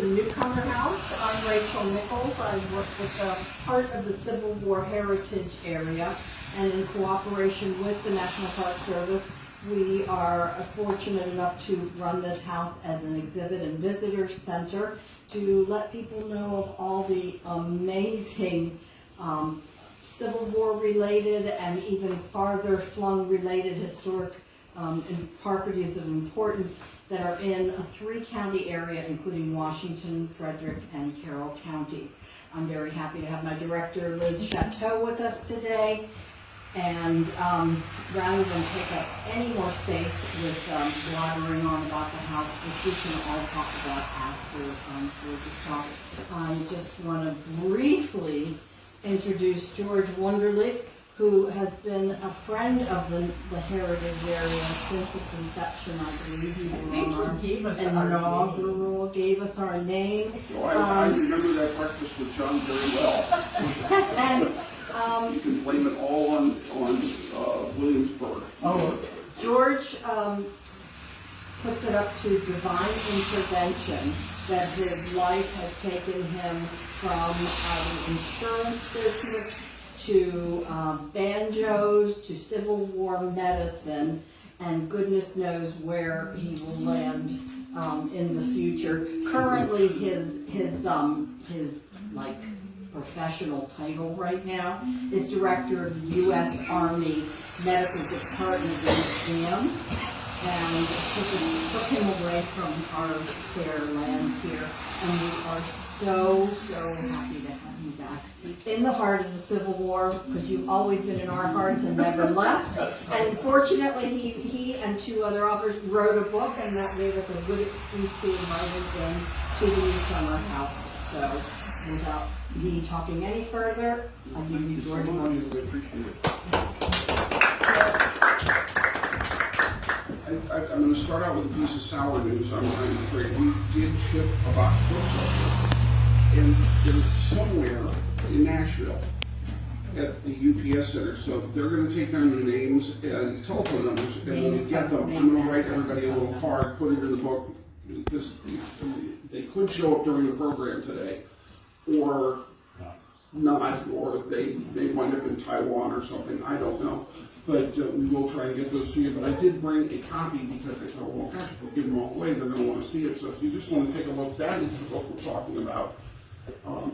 Newcomer House. I'm Rachel Nichols. I work with the part of the Civil War Heritage area, and in cooperation with the National Park Service, we are fortunate enough to run this house as an exhibit and visitor center to let people know of all the amazing Civil War related and even farther flung related historic properties of importance that are in a 3-county area, including Washington, Frederick, and Carroll counties. I'm very happy to have my director, Liz Chateau, with us today. And rather than take up any more space with blathering on about the house, which we can all talk about after George's talk, I just want to briefly introduce George Wunderlich, who has been a friend of the heritage area since its inception. I believe you were on our inaugural, gave us our name. Well, I remember that breakfast with John very well. And you can blame it all on Williamsburg. Oh, George puts it up to divine intervention that his life has taken him from the insurance business to banjos, to Civil War medicine, and goodness knows where he will land in the future. Currently, his like professional title right now is Director of the U.S. Army Medical Department exam, and took him away from our fair lands here, and we are so happy to have you back in the heart of the Civil War, because you've always been in our hearts and never left. And fortunately, he and 2 other authors wrote a book, and that gave us a good excuse to invite him in to the Newcomer House. So without me talking any further, I'll give you George Wunderlich. I appreciate it. I'm going to start out with a piece of sour news. I'm afraid we did ship a box of books up here, and they're somewhere in Nashville at the UPS Center. So they're going to take down your names and telephone numbers, and when you get them, I'm going to write everybody a little card, put it in the book, because they could show up during the program today, or not, or they may wind up in Taiwan or something. I don't know. But we will try and get those to you. But I did bring a copy because I thought, well, gosh, if we give them all away, they're going to want to see it. So if you just want to take a look, that is the book we're talking about.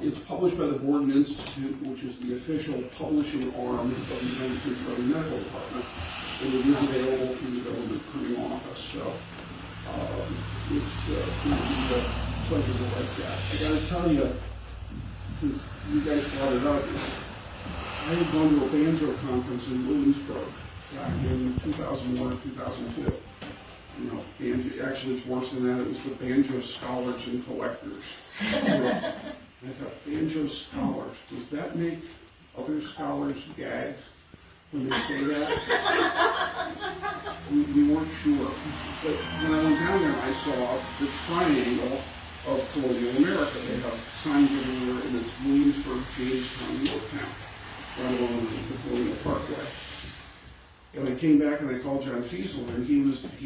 It's published by the Borden Institute, which is the official publishing arm of the United States Army Medical Department, and it is available through the government printing office. So it's a pleasure to write that. I got to tell you, since you guys brought it up, I had gone to a banjo conference in Williamsburg back in 2001 or 2002. You know, banjo, actually it's worse than that. It was the banjo scholars and collectors. I thought, banjo scholars, does that make other scholars gag when they say that? we weren't sure. But when I went down there, I saw the triangle of colonial America. They have signs everywhere, and it's Williamsburg, Jamestown, Yorktown, right along the Colonial Parkway. And I came back and I called John Fiesel, and he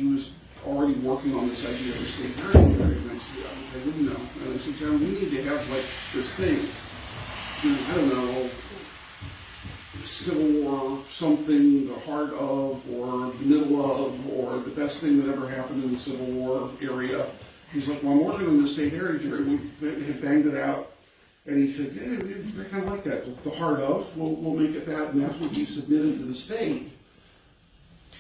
was already working on this idea of a state heritage area. And I said, I didn't know. And I said, John, we need to have like this thing. I don't know, Civil War, something, the heart of, or the middle of, or the best thing that ever happened in the Civil War area. He's like, well, I'm working on the state heritage area. We had banged it out. And he said, yeah, I kind of like that. The heart of, we'll make it that. And that's what we submitted to the state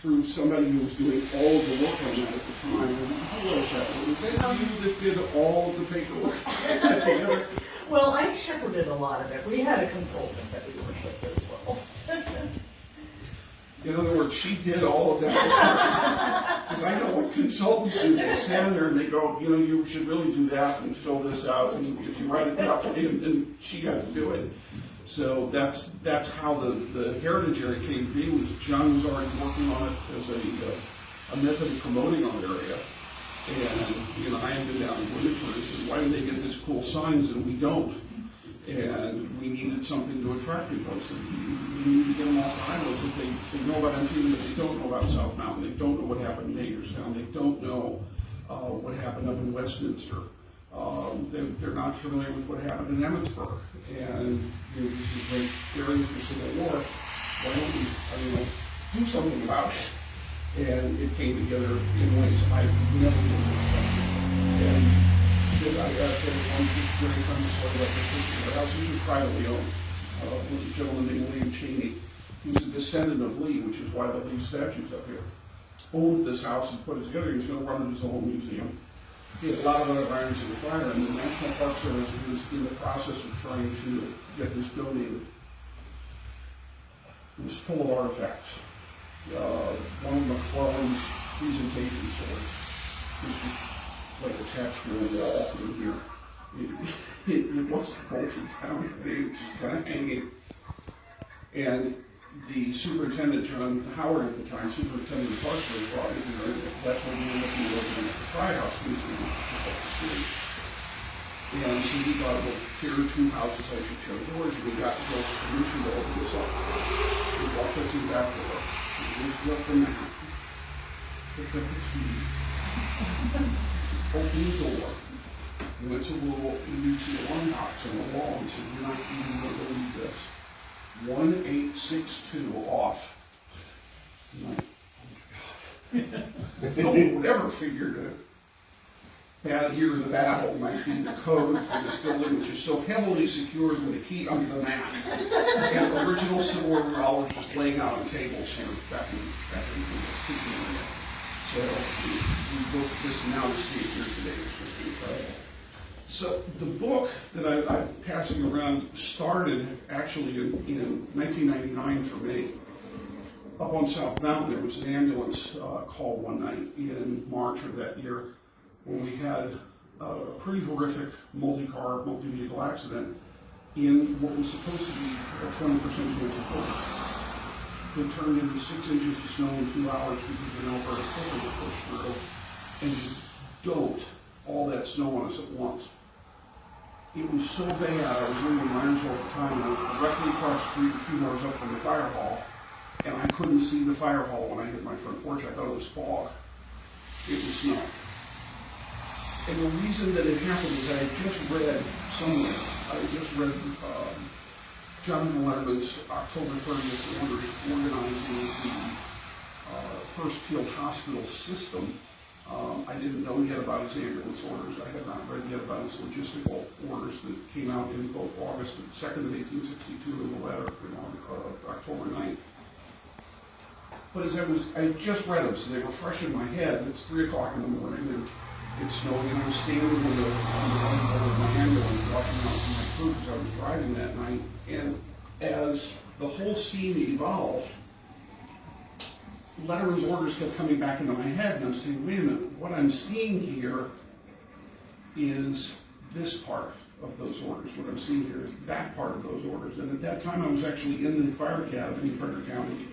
through somebody who was doing all of the work on that at the time. And who was that? Was that you that did all of the paperwork? Well, I shepherded a lot of it. We had a consultant that we worked with as well. In other words, she did all of that. Because I know what consultants do. They stand there and they go, you know, you should really do that and fill this out. And if you write it properly, and she got to do it. So that's how the heritage area came to be. Was John was already working on it as a method of promoting our area. And you know, I had been down in Williamsburg and said, why do they get these cool signs and we don't? And we needed something to attract people. So we need to get them off the highway because they know about Antietam, but they don't know about South Mountain. They don't know what happened in Hagerstown. They don't know what happened up in Westminster. They're not familiar with what happened in Emmitsburg, and this is a great area for Civil War. Why don't we, do something about it? And it came together in ways I never would have expected. And I said one very funny story about this particular house. This was privately owned with a gentleman named William Cheney. He was a descendant of Lee, which is why the Lee statue's up here. Owned this house and put it together. He was going to run it as a whole museum. He had a lot of other irons in the fire, and the National Park Service was in the process of trying to get this donated. It was full of artifacts. One of McClellan's presentation swords was just like attached to a wall through here. It wasn't bolted down, it was just kind of hanging. And the superintendent, John Howard at the time, superintendent of Park Service, brought it here, and that's when we were looking at opening at the Fry House Museum up the street. And so we thought, well, here are two houses I should show George, and we got George's permission to open this up. We walked up to the back door, we lifted up the map, picked up the key, opened the door, and went to a little EBT alarm box on the wall and said, "You're not even going to believe this. 1862 off." I'm like, oh my God. No one would ever figure that year of the battle might be the code for this building, which is so heavily secured with a key under the mat. And original Civil War dollars just laying out on tables here back in the kitchen area. So we built this now to see it here today. It's just incredible. So the book that I'm passing around started actually in 1999 for me. Up on South Mountain, there was an ambulance call one night in March of that year when we had a pretty horrific multi-car, multi-vehicle accident in what was supposed to be a 20% chance of focus. It turned into 6 inches of snow in 2 hours because the Alberta filter was pushed through and just dumped all that snow on us at once. It was so bad, I was living in Ironshore at the time, and I was directly across the street, 2 doors up from the fire hall, and I couldn't see the fire hall when I hit my front porch. I thought it was fog. It was snow. And the reason that it happened is I had just read somewhere, Jonathan Letterman's October 30th orders organizing the first field hospital system. I didn't know yet about his ambulance orders. I had not read yet about his logistical orders that came out in both August 2nd of 1862 and the letter in October 9th. But as I just read them, so they were fresh in my head. It's 3 o'clock in the morning, and it's snowing, and I was standing on the of my ambulance walking out to my food because I was driving that night. And as the whole scene evolved, Letterman's orders kept coming back into my head, and I'm saying, wait a minute, what I'm seeing here is this part of those orders. What I'm seeing here is that part of those orders. And at that time, I was actually in the fire academy in Frederick County,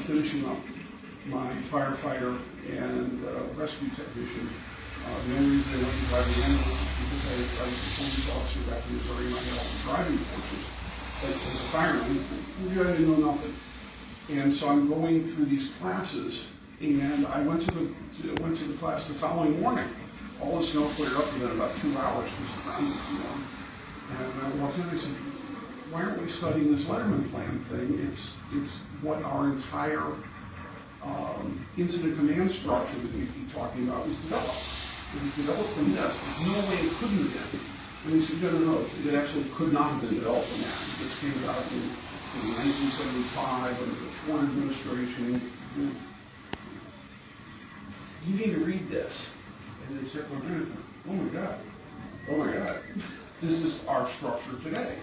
finishing up my firefighter and rescue technician. The only reason I went to drive the ambulance is because I was a police officer back in Missouri, and I had all the driving courses. But as a fireman, I didn't know nothing. And so I'm going through these classes, and I went to the class the following morning. All the snow cleared up within about 2 hours because the ground was warm. And I walked in and I said, why aren't we studying this Letterman plan thing? It's what our entire incident command structure that we keep talking about was developed. It was developed from this. There's no way it couldn't have been. And he said, no, it actually could not have been developed from that. This came about in 1975 under the Ford administration. You need to read this. And they said, oh my God, this is our structure today.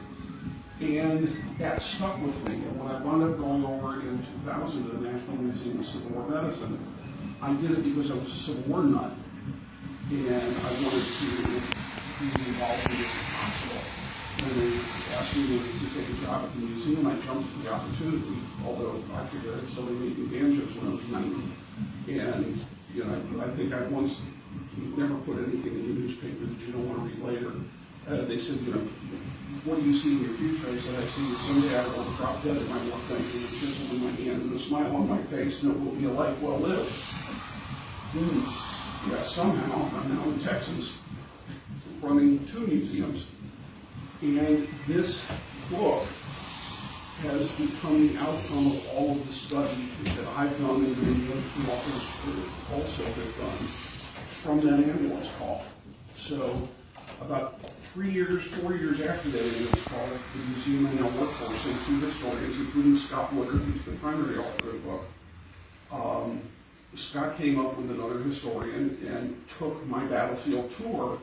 And that stuck with me. And when I wound up going over in 2000 to the National Museum of Civil War Medicine, I did it because I was a Civil War nut. And I wanted to be involved in this as possible. And they asked me to take a job at the museum. I jumped at the opportunity, although I figured I'd still be making banjos when I was 90. And I think I once never put anything in the newspaper that you don't want to read later. They said, what do you see in your future? I said, I see that someday I will drop dead at my workbench with a chisel in my hand and a smile on my face, and it will be a life well lived. Yeah, somehow I'm now in Texas. running 2 museums. And this book has become the outcome of all of the study that I've done and many other 2 authors also have done from that ambulance call. So about 4 years after that ambulance call, the museum I now work for sent 2 historians, including Scott Woodard, who's the primary author of the book. Scott came up with another historian and took my battlefield tour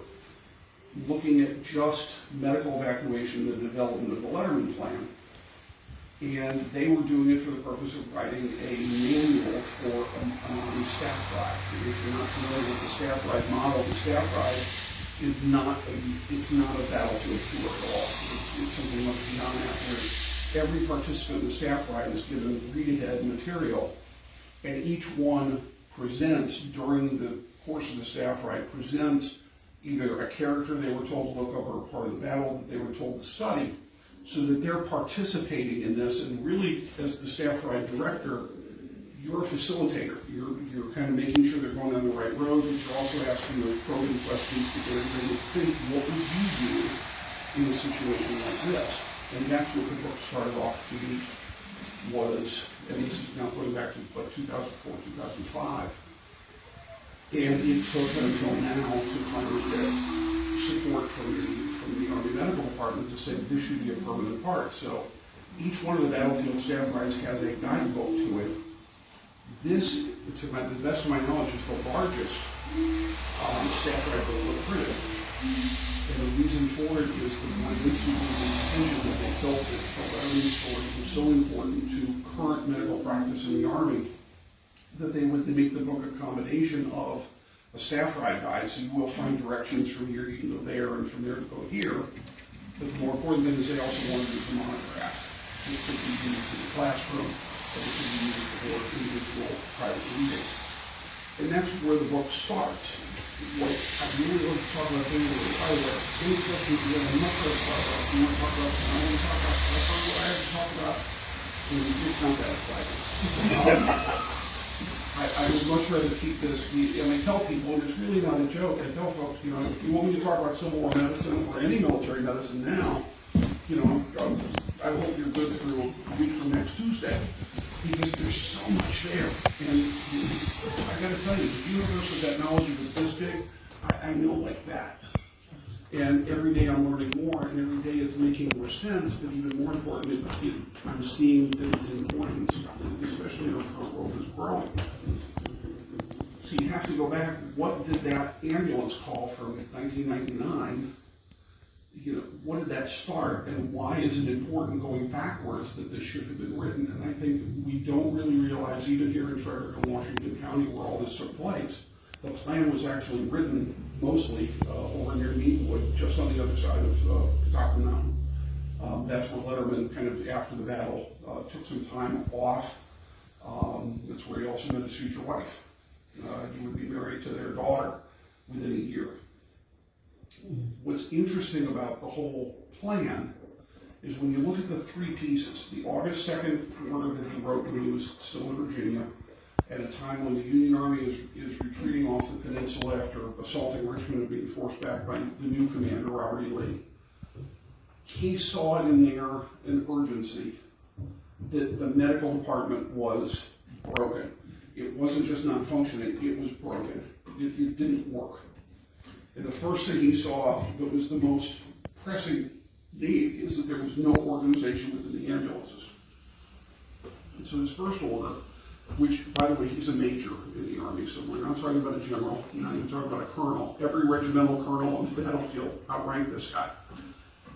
looking at just medical evacuation and the development of the Letterman plan. And they were doing it for the purpose of writing a manual for an Army staff ride. And if you're not familiar with the staff ride model, the staff ride is not a battlefield tour at all. It's something much beyond that, where every participant in the staff ride is given read-ahead material, and each one presents, during the course of the staff ride, presents either a character they were told to look up or a part of the battle that they were told to study, so that they're participating in this. And really, as the staff ride director, you're a facilitator. You're kind of making sure they're going down the right road, but you're also asking those probing questions to get everybody to think, what would you do in a situation like this? And that's what the book started off to be, was, and this is now going back to 2004, 2005. And it took until now to finally get support from the Army Medical Department to say this should be a permanent part. So each one of the battlefield staff rides has a guidebook to it. This, to the best of my knowledge, is the largest staff ride book ever printed. And the reason for it is the Borden Institute's intention that they felt that the Letterman story was so important to current medical practice in the Army that they would make the book a combination of a staff ride guide, so you will find directions from here you can go there and from there to go here. But the more important thing is they also wanted it to monograph. It could be used in the classroom, but it could be used for individual private reading. And that's where the book starts. What I really want to talk about things that are either any questions you have, I'm not going to talk about. You want to talk about, I want to talk about what I have to talk about. And it's not that exciting. I would much rather keep this, and I tell people, and it's really not a joke, I tell folks, if you want me to talk about Civil War medicine or any military medicine now, I hope you're good through a week from next Tuesday, because there's so much there. And I gotta tell you, the universe of that knowledge, if it's this big, I know like that. And every day I'm learning more, and every day it's making more sense, but even more important, I'm seeing that it's important, especially in our world is growing. So you have to go back, what did that ambulance call from 1999, what did that start, and why is it important going backwards that this should have been written? And I think we don't really realize, even here in Frederick and Washington County, where all this took place, the plan was actually written mostly over near Meadwood, just on the other side of Catoctin Mountain. That's where Letterman, kind of after the battle, took some time off. That's where he also met his future wife. He would be married to their daughter within a year. What's interesting about the whole plan is when you look at the 3 pieces, the August 2nd order that he wrote when he was still in Virginia, at a time when the Union Army is retreating off the peninsula after assaulting Richmond and being forced back by the new commander, Robert E. Lee. He saw it in there an urgency that the medical department was broken. It wasn't just non-functioning, it was broken. It didn't work. And the first thing he saw that was the most pressing need is that there was no organization within the ambulances. And so his first order, which, by the way, he's a major in the Army, so we're not talking about a general, we're not even talking about a colonel. Every regimental colonel on the battlefield outranked this guy.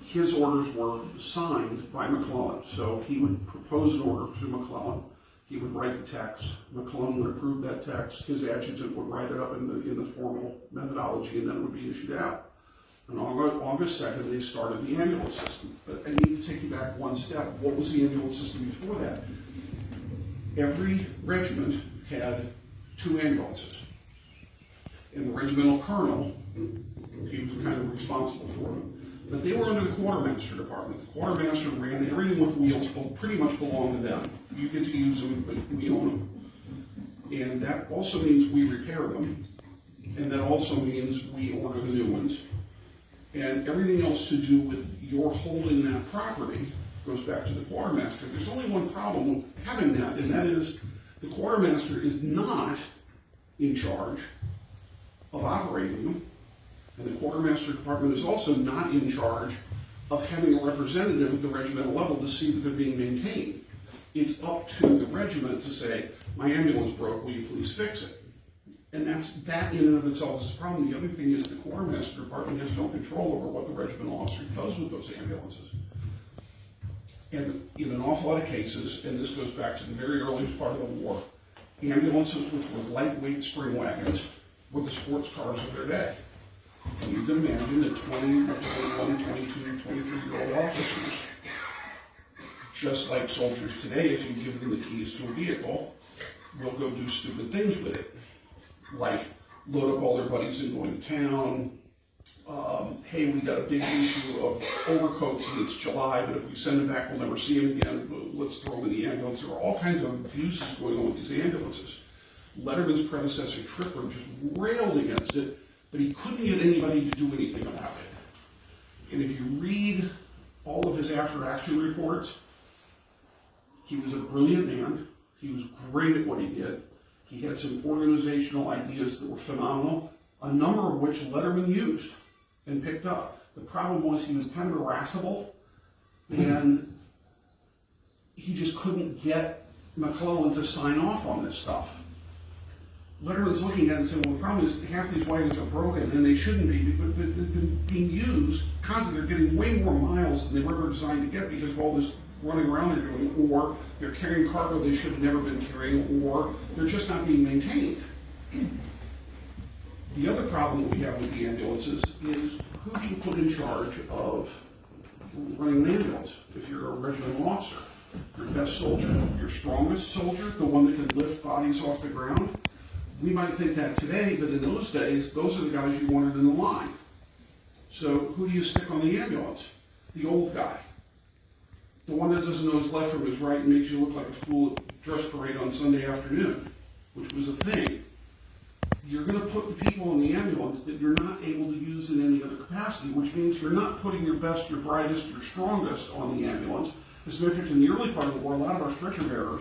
His orders were signed by McClellan, so he would propose an order to McClellan. He would write the text. McClellan would approve that text. His adjutant would write it up in the formal methodology, and then it would be issued out. On August 2nd, they started the ambulance system. But I need to take you back one step. What was the ambulance system before that? Every regiment had 2 ambulances. And the regimental colonel, he was kind of responsible for them. But they were under the quartermaster department. The quartermaster ran everything with wheels, pretty much belonged to them. You get to use them, but we own them. And that also means we repair them. And that also means we order the new ones. And everything else to do with your holding that property goes back to the quartermaster. There's only one problem with having that, and that is the quartermaster is not in charge of operating them, and the quartermaster department is also not in charge of having a representative at the regimental level to see that they're being maintained. It's up to the regiment to say, my ambulance broke, will you please fix it? And that in and of itself is a problem. The other thing is the quartermaster department has no control over what the regimental officer does with those ambulances. And in an awful lot of cases, and this goes back to the very earliest part of the war, ambulances, which were lightweight spring wagons, were the sports cars of their day. And you can imagine that 20, 21, 22, 23-year-old officers, just like soldiers today, if you give them the keys to a vehicle, will go do stupid things with it. Like load up all their buddies and going to town. Hey, we got a big issue of overcoats and it's July, but if we send them back, we'll never see them again. Let's throw them in the ambulance. There are all kinds of abuses going on with these ambulances. Letterman's predecessor, Tripper, just railed against it, but he couldn't get anybody to do anything about it. And if you read all of his after-action reports, he was a brilliant man. He was great at what he did. He had some organizational ideas that were phenomenal, a number of which Letterman used and picked up. The problem was he was kind of irascible, and he just couldn't get McClellan to sign off on this stuff. Letterman's looking at it and saying, well, the problem is half these wagons are broken, and they shouldn't be, but they've been being used constantly. They're getting way more miles than they were ever designed to get because of all this running around they're doing, or they're carrying cargo they should have never been carrying, or they're just not being maintained. The other problem that we have with the ambulances is who do you put in charge of running an ambulance if you're a regimental officer? Your best soldier, your strongest soldier, the one that can lift bodies off the ground. We might think that today, but in those days, those are the guys you wanted in the line. So who do you stick on the ambulance? The old guy. The one that doesn't know his left from his right and makes you look like a fool at dress parade on Sunday afternoon, which was a thing. You're going to put the people in the ambulance that you're not able to use in any other capacity, which means you're not putting your best, your brightest, your strongest on the ambulance. As a matter of fact, in the early part of the war, a lot of our stretcher bearers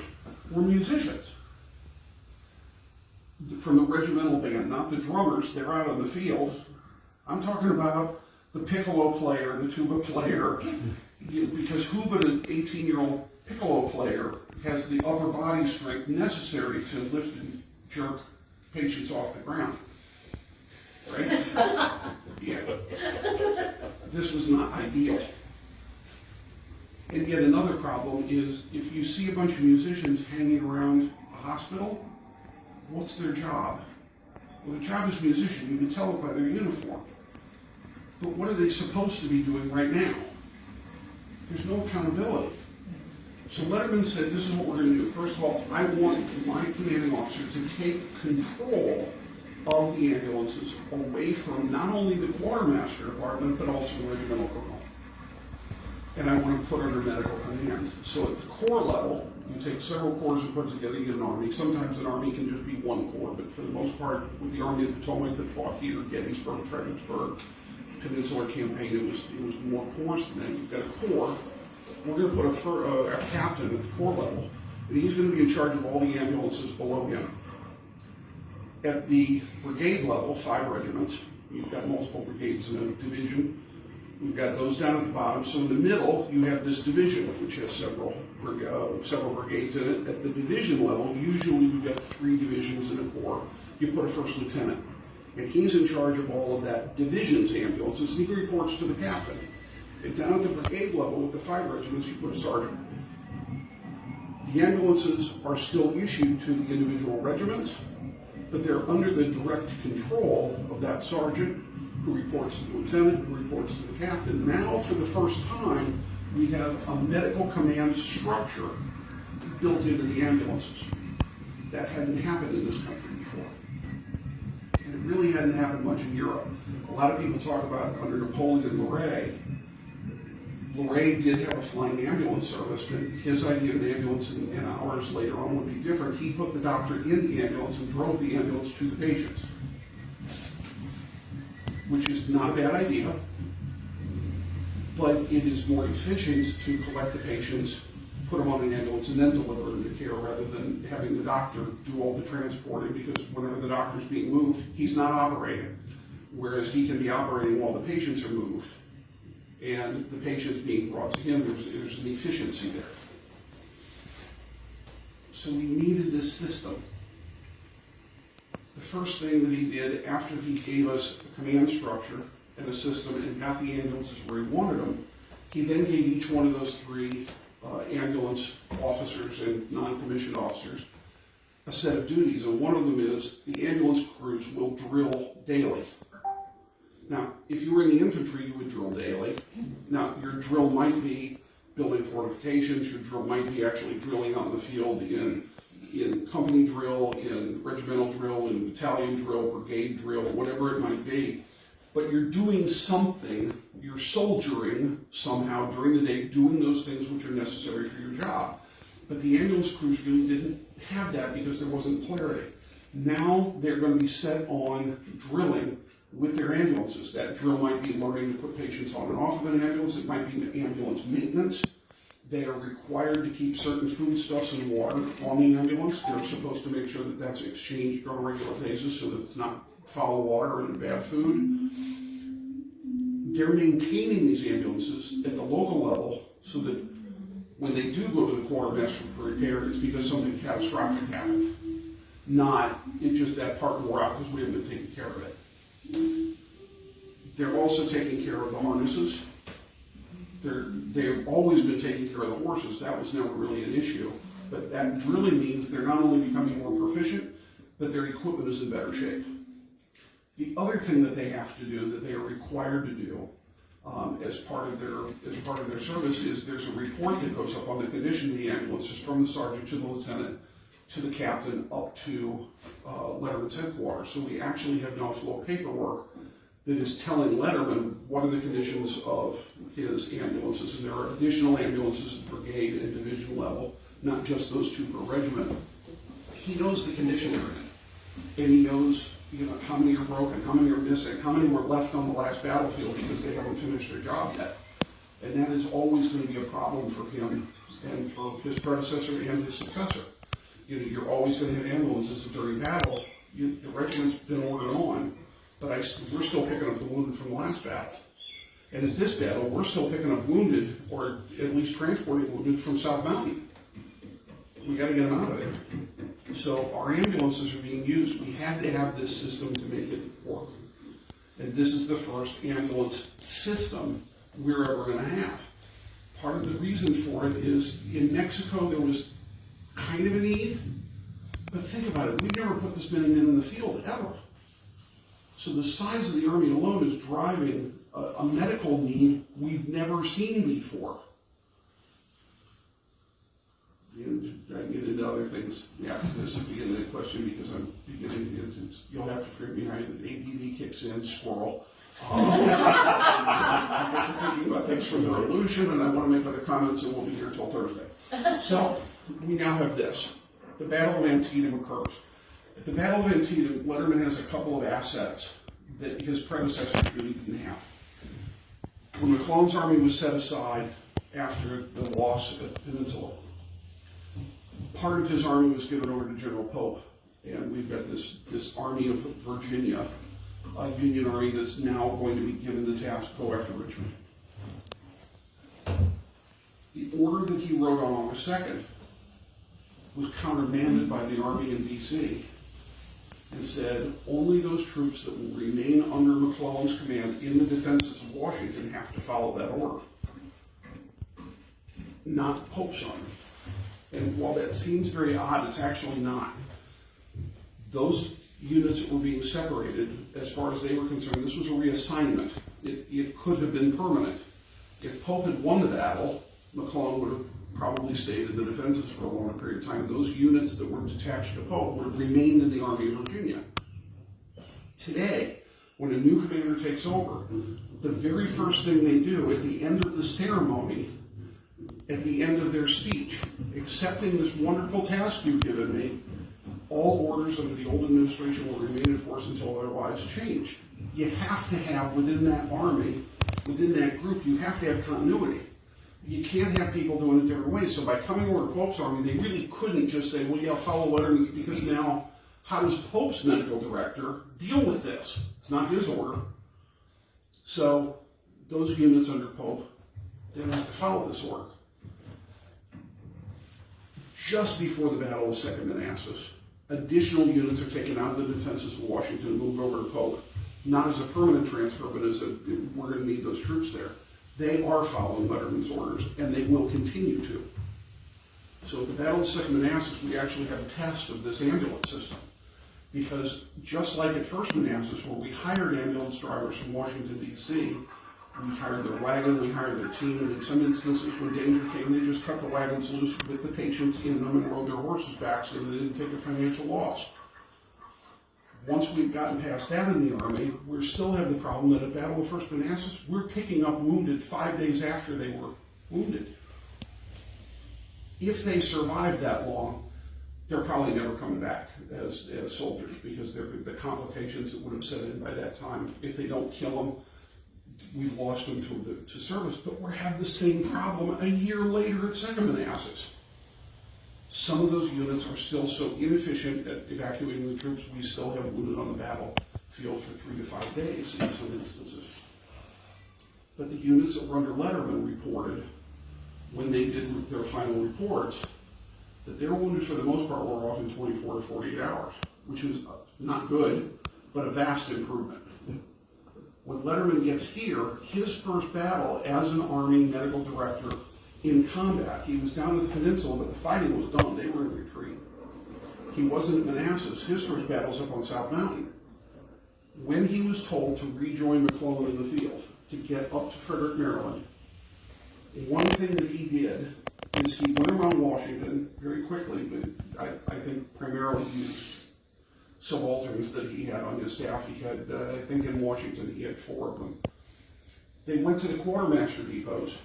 were musicians from the regimental band, not the drummers. They're out on the field. I'm talking about the piccolo player, the tuba player, because who but an 18-year-old piccolo player has the upper body strength necessary to lift and jerk patients off the ground, right? Yeah. This was not ideal. And yet another problem is if you see a bunch of musicians hanging around a hospital, what's their job? Well, their job as a musician, you can tell it by their uniform. But what are they supposed to be doing right now? There's no accountability. So Letterman said, this is what we're going to do. First of all, I want my commanding officer to take control of the ambulances away from not only the quartermaster department, but also the regimental colonel. And I want to put under medical command. So at the corps level, you take several corps and put together, you get an army. Sometimes an army can just be one corps, but for the most part, with the Army of the Potomac that fought here, Gettysburg, Fredericksburg, Peninsular Campaign, it was more corps than that. You've got a corps. We're going to put a captain at the corps level, and he's going to be in charge of all the ambulances below him. At the brigade level, 5 regiments, you've got multiple brigades in a division. We've got those down at the bottom. So in the middle, you have this division, which has several brigades in it. At the division level, usually you've got 3 divisions in a corps. You put a first lieutenant, and he's in charge of all of that division's ambulances, and he reports to the captain. And down at the brigade level with the 5 regiments, you put a sergeant. The ambulances are still issued to the individual regiments, but they're under the direct control of that sergeant, who reports to the lieutenant, who reports to the captain. Now, for the first time, we have a medical command structure built into the ambulances. That hadn't happened in this country before. And it really hadn't happened much in Europe. A lot of people talk about under Napoleon and Loray. Loray did have a flying ambulance service, but his idea of an ambulance and ours later on would be different. He put the doctor in the ambulance and drove the ambulance to the patients, which is not a bad idea, but it is more efficient to collect the patients, put them on an ambulance, and then deliver them to care rather than having the doctor do all the transporting, because whenever the doctor's being moved, he's not operating. Whereas he can be operating while the patients are moved and the patients being brought to him, there's an efficiency there. So we needed this system. The first thing that he did after he gave us a command structure and a system and got the ambulances where he wanted them, he then gave each one of those three ambulance officers and non-commissioned officers a set of duties, and one of them is the ambulance crews will drill daily. Now, if you were in the infantry, you would drill daily. Now, your drill might be building fortifications, your drill might be actually drilling out in the field in company drill, in regimental drill, in battalion drill, brigade drill, whatever it might be. But you're doing something, you're soldiering somehow during the day, doing those things which are necessary for your job. But the ambulance crews really didn't have that because there wasn't clarity. Now they're going to be set on drilling with their ambulances. That drill might be learning to put patients on and off of an ambulance. It might be ambulance maintenance. They are required to keep certain foodstuffs and water on the ambulance. They're supposed to make sure that that's exchanged on a regular basis so that it's not foul water and bad food. They're maintaining these ambulances at the local level so that when they do go to the quartermaster for repair, it's because something catastrophic happened. Not, it's just that part wore out because we haven't been taking care of it. They're also taking care of the harnesses. They've always been taking care of the horses. That was never really an issue. But that drilling means they're not only becoming more proficient, but their equipment is in better shape. The other thing that they have to do, that they are required to do as part of their service, is there's a report that goes up on the condition of the ambulances from the sergeant to the lieutenant to the captain up to Letterman's headquarters. So we actually have now flow paperwork that is telling Letterman what are the conditions of his ambulances, and there are additional ambulances at brigade and division level, not just those two per regiment. He knows the condition they're in, and he knows how many are broken, how many are missing, how many were left on the last battlefield because they haven't finished their job yet. And that is always going to be a problem for him and for his predecessor and his successor. You're always going to have ambulances during battle. The regiment's been ordered on, but we're still picking up the wounded from the last battle. And at this battle, we're still picking up wounded, or at least transporting wounded from South Mountain. We got to get them out of there. So our ambulances are being used. We had to have this system to make it work. And this is the first ambulance system we're ever going to have. Part of the reason for it is in Mexico there was kind of a need, but think about it, we've never put this many men in the field ever. So the size of the Army alone is driving a medical need we've never seen before. And I get into other things after this at the end of the question because I'm beginning to get into, you'll have to forgive me, ADD kicks in, squirrel. I get to thinking about things from the revolution, and I want to make other comments, and we'll be here till Thursday. So we now have this. The Battle of Antietam occurs. At the Battle of Antietam, Letterman has a couple of assets that his predecessors really didn't have. When McClellan's army was set aside after the loss at the Peninsula, part of his army was given over to General Pope, and we've got this army of Virginia, a Union army that's now going to be given the task to go after Richmond. The order that he wrote on August 2nd was countermanded by the army in D.C. and said only those troops that will remain under McClellan's command in the defenses of Washington have to follow that order, not Pope's army. And while that seems very odd, it's actually not. Those units that were being separated, as far as they were concerned, this was a reassignment. It could have been permanent. If Pope had won the battle, McClellan would have probably stayed in the defenses for a longer period of time. Those units that were detached to Pope would have remained in the Army of Virginia. Today, when a new commander takes over, the very first thing they do at the end of the ceremony, at the end of their speech, accepting this wonderful task you've given me, all orders under the old administration will remain in force until otherwise changed. You have to have within that army within that group, you have to have continuity. You can't have people doing it different ways. So by coming over to Pope's Army, they really couldn't just say, well, yeah, follow Letterman's, because now how does Pope's medical director deal with this? It's not his order. So those units under Pope, they don't have to follow this order. Just before the Battle of Second Manassas, additional units are taken out of the defenses of Washington and moved over to Pope, not as a permanent transfer, but as we're going to need those troops there. They are following Letterman's orders, and they will continue to. So at the Battle of Second Manassas, we actually have a test of this ambulance system. Because just like at First Manassas, where we hired ambulance drivers from Washington, D.C., we hired their wagon, we hired their team, and in some instances when danger came, they just cut the wagons loose with the patients in them and rode their horses back so they didn't take a financial loss. Once we've gotten past that in the Army, we still have the problem that at Battle of First Manassas, we're picking up wounded 5 days after they were wounded. If they survived that long, they're probably never coming back as soldiers, because the complications that would have set in by that time. If they don't kill them, we've lost them to service. But we have the same problem a year later at Second Manassas. Some of those units are still so inefficient at evacuating the troops, we still have wounded on the battlefield for 3 to 5 days in some instances. But the units that were under Letterman reported, when they did their final reports, that their wounded for the most part were off in 24 to 48 hours, which is not good, but a vast improvement. When Letterman gets here, his first battle as an Army medical director in combat, he was down at the peninsula, but the fighting was done. They were in retreat. He wasn't at Manassas. His first battle was up on South Mountain. When he was told to rejoin McClellan in the field, to get up to Frederick, Maryland, one thing that he did is he went around Washington very quickly, but I think primarily used subalterns that he had on his staff. He had, I think in Washington, he had 4 of them. They went to the quartermaster depots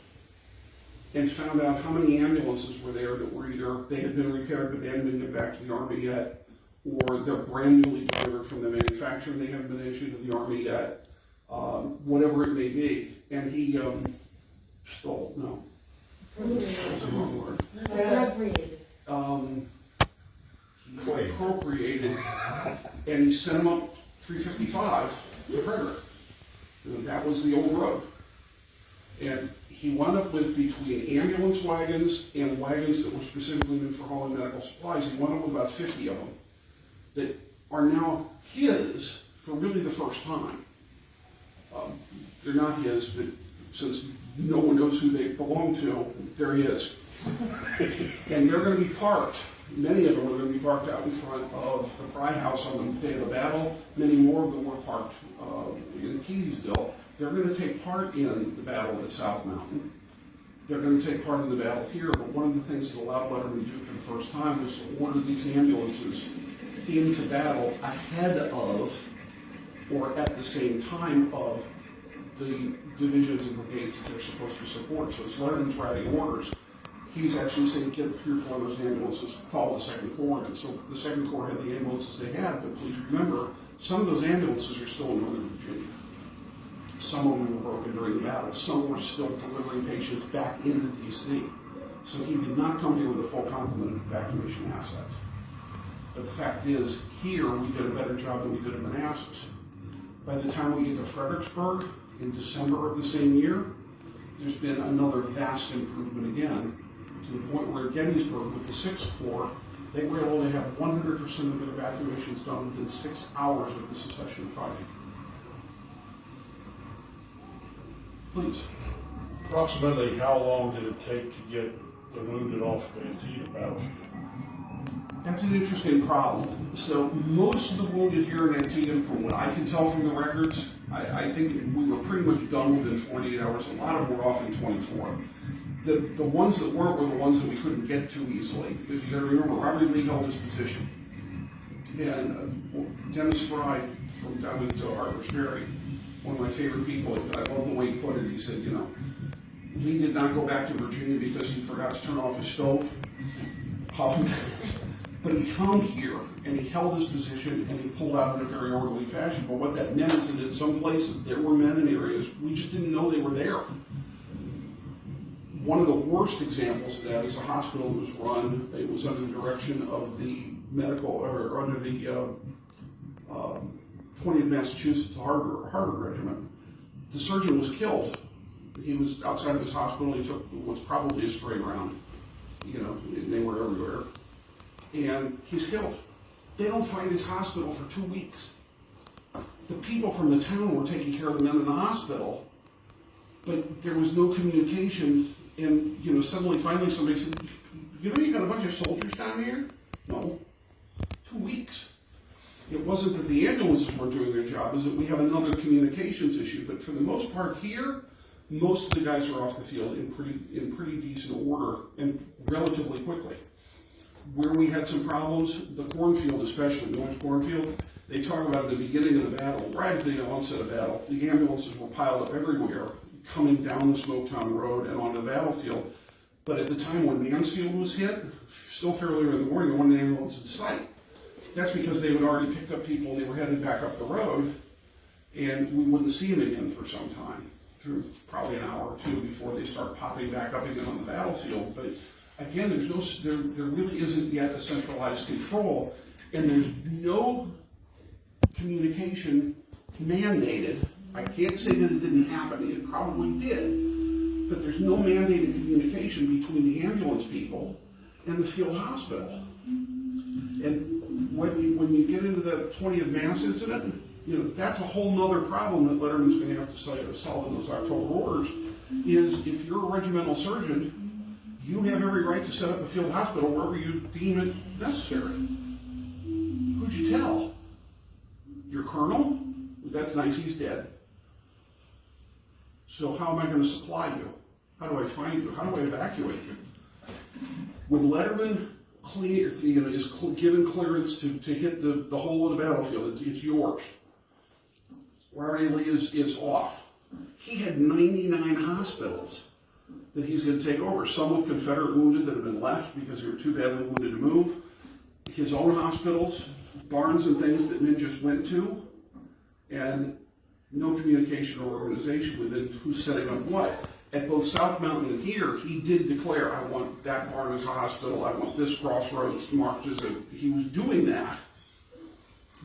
and found out how many ambulances were there that were either, they had been repaired but they hadn't been given back to the Army yet, or they're brand newly delivered from the manufacturer and they haven't been issued to the Army yet, whatever it may be. And he stole, no. That's the wrong word. He appropriated, and he sent them up 355 to Frederick. And that was the old road. And he wound up with, between ambulance wagons and wagons that were specifically meant for hauling medical supplies, he wound up with about 50 of them that are now his for really the first time. They're not his, but since no one knows who they belong to, they're his. And they're going to be parked, many of them are going to be parked out in front of the Pry House on the day of the battle. Many more of them were parked in Keysville. They're going to take part in the battle at South Mountain. They're going to take part in the battle here, but one of the things that allowed Letterman to do for the first time was to order these ambulances into battle ahead of, or at the same time of, the divisions and brigades that they're supposed to support. So as Letterman's writing orders, he's actually saying, get 3 or 4 of those ambulances, follow the Second Corps. And so the Second Corps had the ambulances they had, but please remember, some of those ambulances are still in Northern Virginia. Some of them were broken during the battle. Some were still delivering patients back into D.C. So he did not come here with a full complement of evacuation assets. But the fact is, here we did a better job than we did at Manassas. By the time we get to Fredericksburg in December of the same year, there's been another vast improvement again, to the point where at Gettysburg with the 6th Corps, they were able to have 100% of their evacuations done within 6 hours of the secession fighting. Please. Approximately how long did it take to get the wounded off the Antietam battlefield? That's an interesting problem. So most of the wounded here in Antietam, from what I can tell from the records, I think we were pretty much done within 48 hours. A lot of them were off in 24. The ones that weren't were the ones that we couldn't get to easily, because you got to remember, Robert Lee held his position. And Dennis Fry from down in Harper's Ferry, one of my favorite people, I love the way he put it. He said, you know, Lee did not go back to Virginia because he forgot to turn off his stove. But he hung here, and he held his position, and he pulled out in a very orderly fashion. But what that meant is that in some places, there were men in areas, we just didn't know they were there. One of the worst examples of that is a hospital that was run, it was under the direction of the medical, or under the 20th Massachusetts Harvard Regiment. The surgeon was killed. He was outside of his hospital, he took what's probably a stray round. You know, they were everywhere. And he's killed. They don't find his hospital for 2 weeks. The people from the town were taking care of the men in the hospital, but there was no communication, and, you know, finally somebody said, you know, you got a bunch of soldiers down here? No. 2 weeks. It wasn't that the ambulances weren't doing their job, is that we have another communications issue, but for the most part here, most of the guys are off the field in pretty decent order and relatively quickly. Where we had some problems, the cornfield especially, the Orange cornfield, they talk about at the beginning of the battle, right at the onset of battle, the ambulances were piled up everywhere, coming down the Smoketown Road and onto the battlefield. But at the time when Mansfield was hit, still fairly early in the morning, there wasn't an ambulance in sight. That's because they had already picked up people and they were headed back up the road, and we wouldn't see them again for some time, through probably an hour or two before they start popping back up again on the battlefield. But again, there really isn't yet a centralized control, and there's no communication mandated. I can't say that it didn't happen, it probably did, but there's no mandated communication between the ambulance people and the field hospital. And when you get into the 20th Mass incident, you know, that's a whole nother problem that Letterman's going to have to solve in those October orders, is if you're a regimental surgeon, you have every right to set up a field hospital wherever you deem it necessary. Who'd you tell? Your colonel? That's nice, he's dead. So how am I going to supply you? How do I find you? How do I evacuate you? When Letterman is given clearance to hit the whole of the battlefield, it's yours. Riley is off. He had 99 hospitals that he's going to take over, some with Confederate wounded that have been left because they were too badly wounded to move, his own hospitals, barns and things that men just went to, and no communication or organization within who's setting up what. At both South Mountain and here, he did declare, I want that barn as a hospital, I want this crossroads marked as a, he was doing that,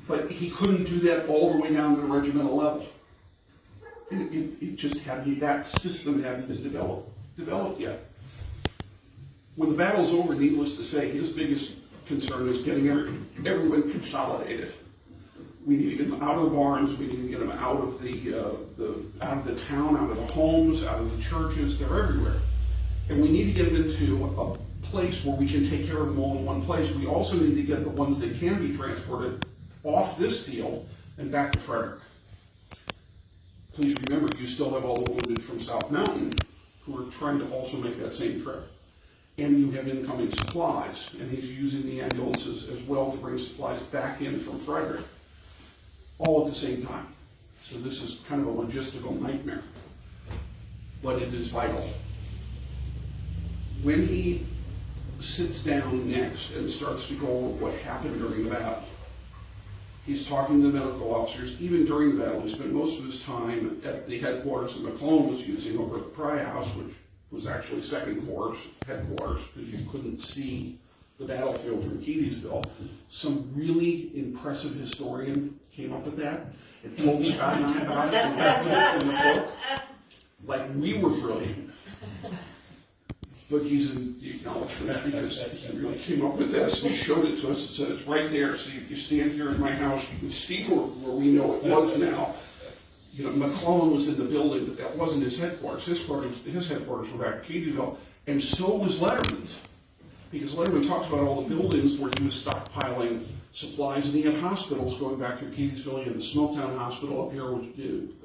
but he couldn't do that all the way down to the regimental level. It just hadn't, that system hadn't been developed yet. When the battle's over, needless to say, his biggest concern is getting everyone consolidated. We need to get them out of the barns, we need to get them out of the town, out of the homes, out of the churches, they're everywhere. And we need to get them into a place where we can take care of them all in one place. We also need to get the ones that can be transported off this field and back to Frederick. Please remember, you still have all the wounded from South Mountain who are trying to also make that same trip. And you have incoming supplies, and he's using the ambulances as well to bring supplies back in from Frederick, all at the same time. So this is kind of a logistical nightmare, but it is vital. When he sits down next and starts to go over what happened during the battle, he's talking to the medical officers. Even during the battle, he spent most of his time at the headquarters that McClellan was using over at the Pry House, which was actually second quarters, headquarters, because you couldn't see the battlefield from Keedysville. Some really impressive historian came up with that and told Scott and I about it and put it in the book. Like, we were brilliant. But he's in the acknowledgement because he really came up with this and showed it to us and said, it's right there. So if you stand here in my house, you can see where we know it was now. You know, McClellan was in the building, but that wasn't his headquarters. His headquarters were back at Keedysville, and so was Letterman's. Because Letterman talks about all the buildings where he was stockpiling supplies, and he had hospitals going back through Keedysville. He had the Smoketown Hospital up here, which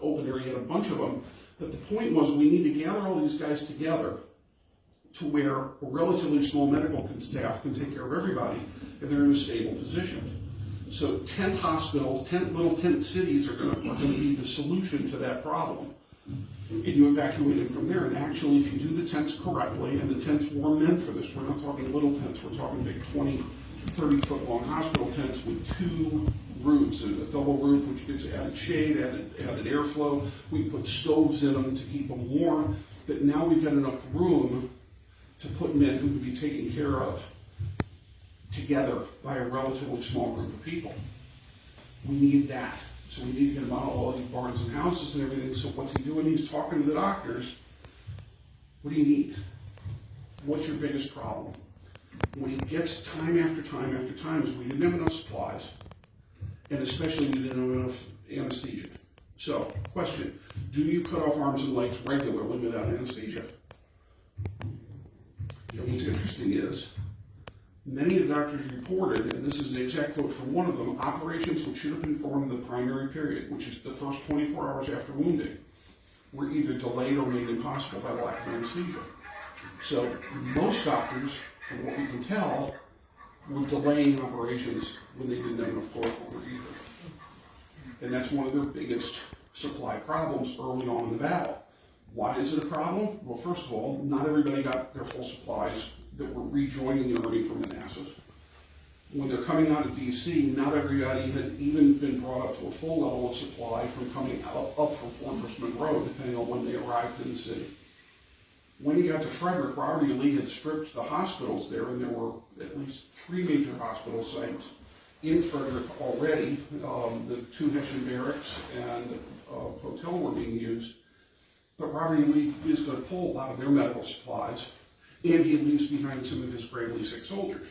open area, he had a bunch of them. But the point was, we need to gather all these guys together to where a relatively small medical staff can take care of everybody, and they're in a stable position. So tent hospitals, little tent cities are going to be the solution to that problem. And you evacuate it from there. And actually, if you do the tents correctly, and the tents were meant for this, we're not talking little tents, we're talking big 20, 30-foot long hospital tents with 2 roofs, a double roof which gives added shade, added airflow. We put stoves in them to keep them warm, but now we've got enough room to put men who can be taken care of together by a relatively small group of people. We need that. So we need to get him out of all these barns and houses and everything. So what's he doing? He's talking to the doctors. What do you need? What's your biggest problem? When he gets time after time after time is we didn't have enough supplies, and especially we didn't have enough anesthesia. So, question, do you cut off arms and legs regularly without anesthesia? What's interesting is, many of the doctors reported, and this is the exact quote from one of them, operations which should have been performed in the primary period, which is the first 24 hours after wounding, were either delayed or made impossible by lack of anesthesia. So most doctors, from what we can tell, were delaying operations when they didn't have enough chloroform or ether. And that's one of their biggest supply problems early on in the battle. Why is it a problem? Well, first of all, not everybody got their full supplies that were rejoining the Army from Manassas. When they're coming out of DC, not everybody had even been brought up to a full level of supply from coming up from Fortress Monroe, depending on when they arrived in the city. When he got to Frederick, Robert E. Lee had stripped the hospitals there, and there were at least 3 major hospital sites in Frederick already. The 2 Hessian barracks and hotel were being used. But Robert E. Lee is going to pull a lot of their medical supplies, and he leaves behind some of his gravely sick soldiers.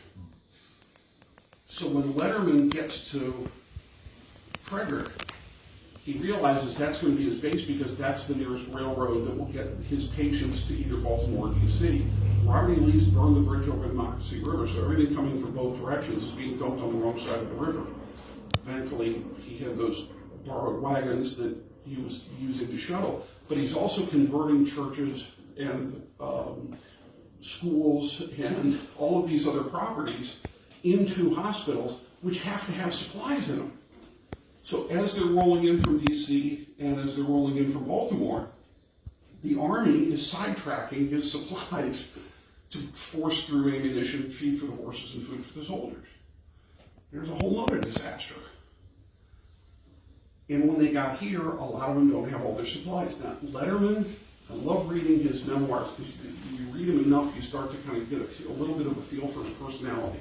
So when Letterman gets to Frederick, he realizes that's going to be his base because that's the nearest railroad that will get his patients to either Baltimore or D.C. Robert E. Lee's burned the bridge over the Montgomery River, so everything coming from both directions is being dumped on the wrong side of the river. Thankfully, he had those borrowed wagons that he was using to shuttle, but he's also converting churches and schools and all of these other properties into hospitals, which have to have supplies in them. So as they're rolling in from DC and as they're rolling in from Baltimore, the Army is sidetracking his supplies to force through ammunition, feed for the horses, and food for the soldiers. There's a whole other disaster. And when they got here, a lot of them don't have all their supplies. Now, Letterman, I love reading his memoirs because you read them enough, you start to kind of get a little bit of a feel for his personality.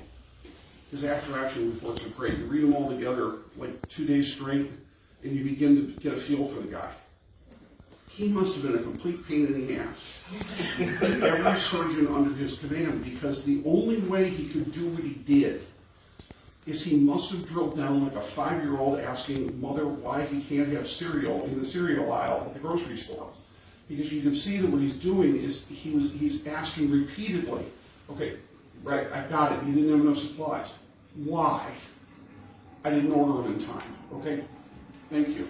His after-action reports are great. You read them all together like 2 days straight, and you begin to get a feel for the guy. He must have been a complete pain in the ass to every surgeon under his command, because the only way he could do what he did is he must have drilled down like a 5-year-old asking mother why he can't have cereal in the cereal aisle at the grocery store. Because you can see that what he's doing is he's asking repeatedly, okay, right, I got it, he didn't have enough supplies. Why? I didn't order them in time. Okay, thank you.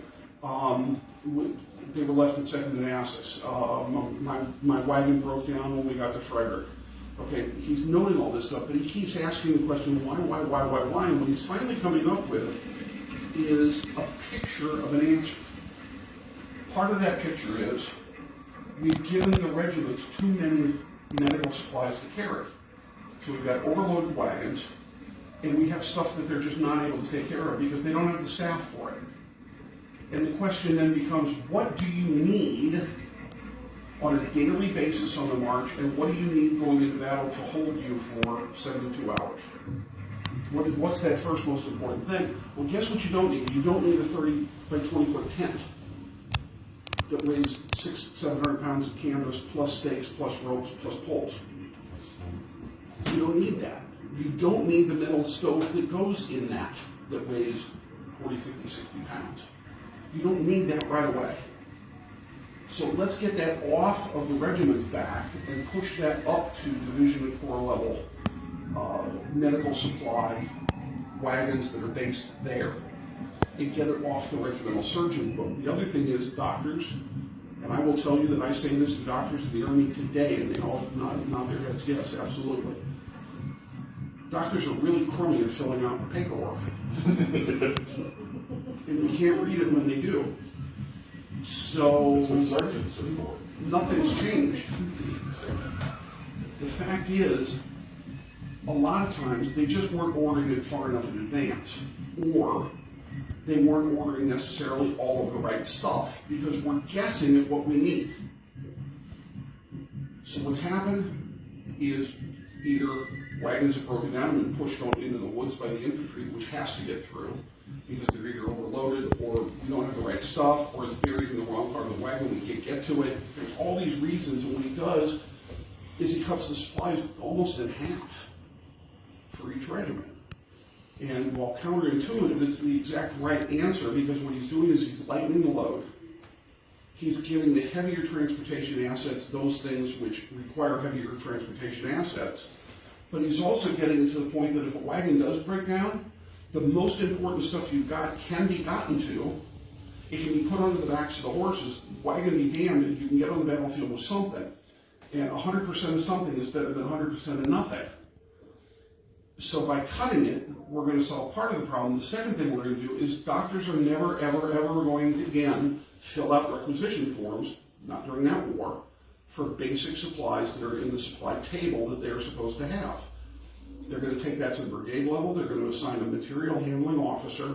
They were left in second Manassas. My wagon broke down when we got to Frederick. Okay, he's noting all this stuff, but he keeps asking the question, why? And what he's finally coming up with is a picture of an answer. Part of that picture is, we've given the regiments too many medical supplies to carry. So we've got overloaded wagons, and we have stuff that they're just not able to take care of because they don't have the staff for it. And the question then becomes, what do you need on a daily basis on the march, and what do you need going into battle to hold you for 72 hours? What's that first most important thing? Well, guess what you don't need? You don't need a 30 by 20 foot tent that weighs 600-700 pounds of canvas, plus stakes, plus ropes, plus poles. You don't need that. You don't need the metal stove that goes in that weighs 40, 50, 60 pounds. You don't need that right away. So let's get that off of the regiment's back and push that up to division and corps level medical supply wagons that are based there, and get it off the regimental surgeon book. The other thing is doctors, and I will tell you that I say this to doctors in the Army today, and they all nod their heads, yes, absolutely. Doctors are really crummy at filling out paperwork. And we can't read it when they do. So, sergeants are for. Nothing's changed. The fact is, a lot of times they just weren't ordering it far enough in advance, or they weren't ordering necessarily all of the right stuff because we're guessing at what we need. So what's happened is either wagons are broken down and pushed on into the woods by the infantry, which has to get through because they're either overloaded or we don't have the right stuff, or it's buried in the wrong part of the wagon, we can't get to it. There's all these reasons, and what he does is he cuts the supplies almost in half for each regiment. And while counterintuitive, it's the exact right answer, because what he's doing is he's lightening the load. He's giving the heavier transportation assets those things which require heavier transportation assets. But he's also getting to the point that if a wagon does break down, the most important stuff you've got can be gotten to. It can be put onto the backs of the horses. Wagon be damned if you can get on the battlefield with something. And 100% of something is better than 100% of nothing. So by cutting it, we're going to solve part of the problem. The second thing we're going to do is doctors are never, ever, ever going to, again, fill out requisition forms, not during that war, for basic supplies that are in the supply table that they're supposed to have. They're going to take that to the brigade level. They're going to assign a material handling officer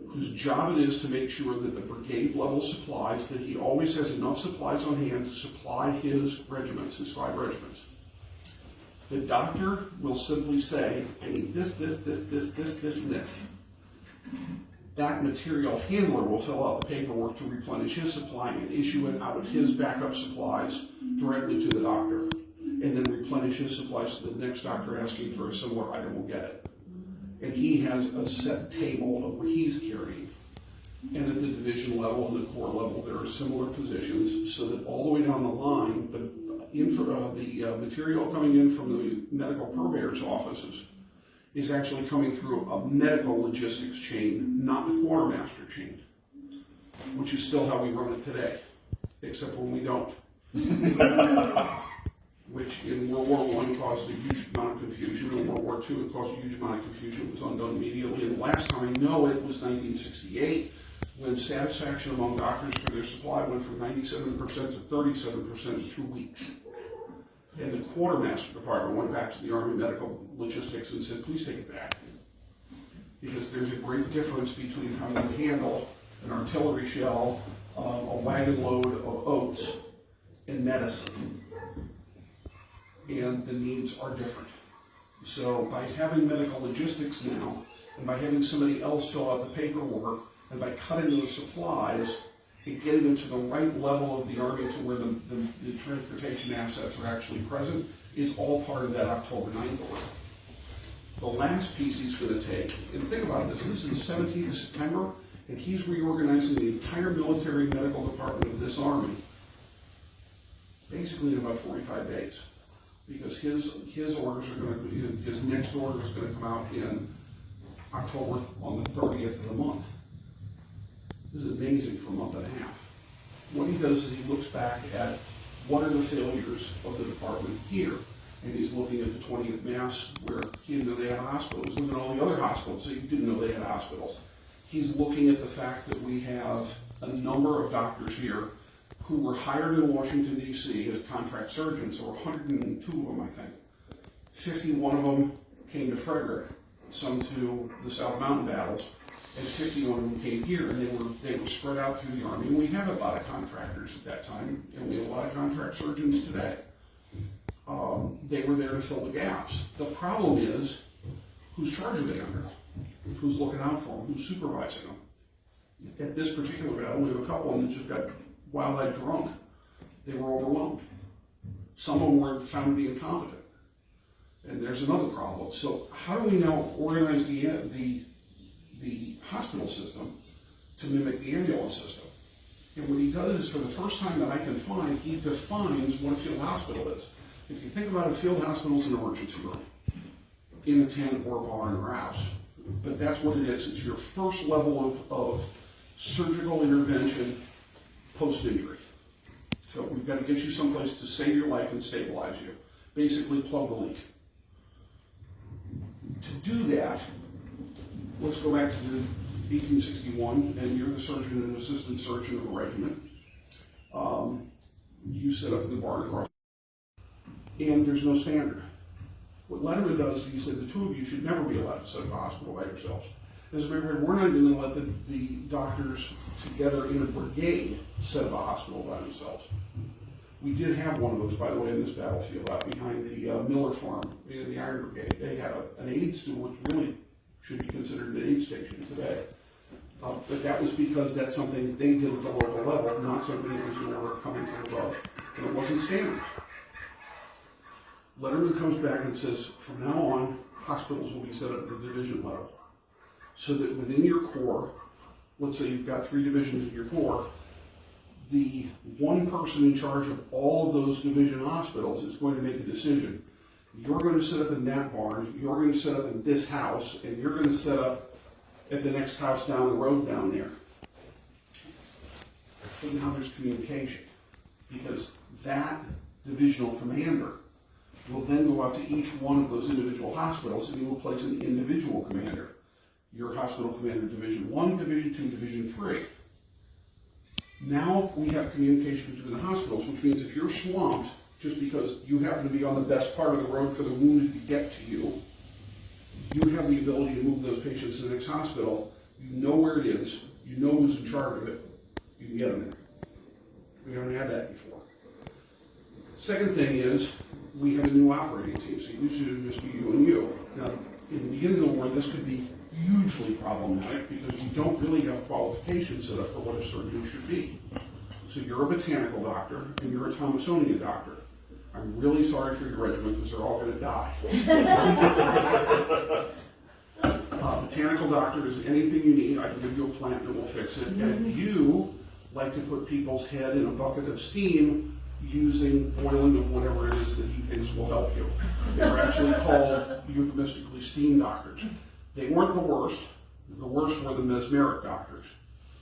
whose job it is to make sure that the brigade level supplies, that he always has enough supplies on hand to supply his regiments, his 5 regiments. The doctor will simply say, I need this, and this. That material handler will fill out the paperwork to replenish his supply and issue it out of his backup supplies directly to the doctor, and then replenish his supplies to the next doctor asking for a similar item will get it. And he has a set table of what he's carrying. And at the division level and the corps level, there are similar positions, so that all the way down the line, the material coming in from the medical purveyor's offices is actually coming through a medical logistics chain, not the quartermaster chain, which is still how we run it today, except when we don't. Which in World War I caused a huge amount of confusion. In World War II, it caused a huge amount of confusion. It was undone immediately. And the last time I know it was 1968, when satisfaction among doctors for their supply went from 97% to 37% in 2 weeks. And the quartermaster department went back to the Army Medical Logistics and said, please take it back. Because there's a great difference between how you handle an artillery shell, a wagon load of oats, and medicine. And the needs are different. So by having medical logistics now, and by having somebody else fill out the paperwork, and by cutting those supplies, and getting them to the right level of the Army to where the transportation assets are actually present, is all part of that October 9th order. The last piece he's going to take, and think about this is the 17th of September, and he's reorganizing the entire military medical department of this Army, basically in about 45 days. Because his orders are going to, his next order is going to come out in October on the 30th of the month. This is amazing for a month and a half. What he does is he looks back at what are the failures of the department here, and he's looking at the 20th Mass where he didn't know they had hospitals. He's looking at all the other hospitals, so he didn't know they had hospitals. He's looking at the fact that we have a number of doctors here who were hired in Washington, D.C. as contract surgeons. There were 102 of them, I think. 51 of them came to Frederick, some to the South Mountain battles, and 51 of them came here, and they were spread out through the Army. And we have a lot of contractors at that time, and we have a lot of contract surgeons today. They were there to fill the gaps. The problem is, whose charge are they under? Who's looking out for them? Who's supervising them? At this particular battle, we have a couple of them that just got wild-eyed drunk. They were overwhelmed. Some of them were found to be incompetent. And there's another problem. So how do we now organize the hospital system to mimic the ambulance system? And what he does is, for the first time that I can find, he defines what a field hospital is. If you think about a field hospital as an emergency room, in a tent or a barn or house, but that's what it is. It's your first level of surgical intervention post-injury. So we've got to get you someplace to save your life and stabilize you. Basically, plug the leak. To do that, let's go back to the 1861, and you're the surgeon and assistant surgeon of a regiment. You set up in the barn across, and there's no standard. What Letterman does, he said, the two of you should never be allowed to set up a hospital by yourselves. As a matter of fact, we're not even going to let the doctors together in a brigade set up a hospital by themselves. We did have one of those, by the way, in this battlefield out behind the Miller farm, the Iron Brigade. They had an aid stool, which really should be considered an aid station today. But that was because that's something they did at the local level, not something that was coming from above. And it wasn't standard. Letterman comes back and says, from now on, hospitals will be set up at the division level. So that within your corps, let's say you've got 3 divisions in your corps, the one person in charge of all of those division hospitals is going to make a decision. You're going to set up in that barn, you're going to set up in this house, and you're going to set up at the next house down the road down there. But now there's communication, because that divisional commander will then go out to each one of those individual hospitals and he will place an individual commander. Your hospital commander, Division 1, Division 2, Division 3. Now we have communication between the hospitals, which means if you're swamped just because you happen to be on the best part of the road for the wounded to get to you, you have the ability to move those patients to the next hospital. You know where it is. You know who's in charge of it. You can get them there. We haven't had that before. Second thing is, we have a new operating team. So usually just you and you. Now, in the beginning of the war, this could be hugely problematic because you don't really have qualifications set up for what a surgeon should be. So you're a botanical doctor and you're a Thomasonian doctor. I'm really sorry for your regiment because they're all going to die. Botanical doctor is anything you need. I can give you a plant that will fix it. And you like to put people's head in a bucket of steam using boiling of whatever it is that he thinks will help you. They're actually called euphemistically steam doctors. They weren't the worst. The worst were the mesmeric doctors.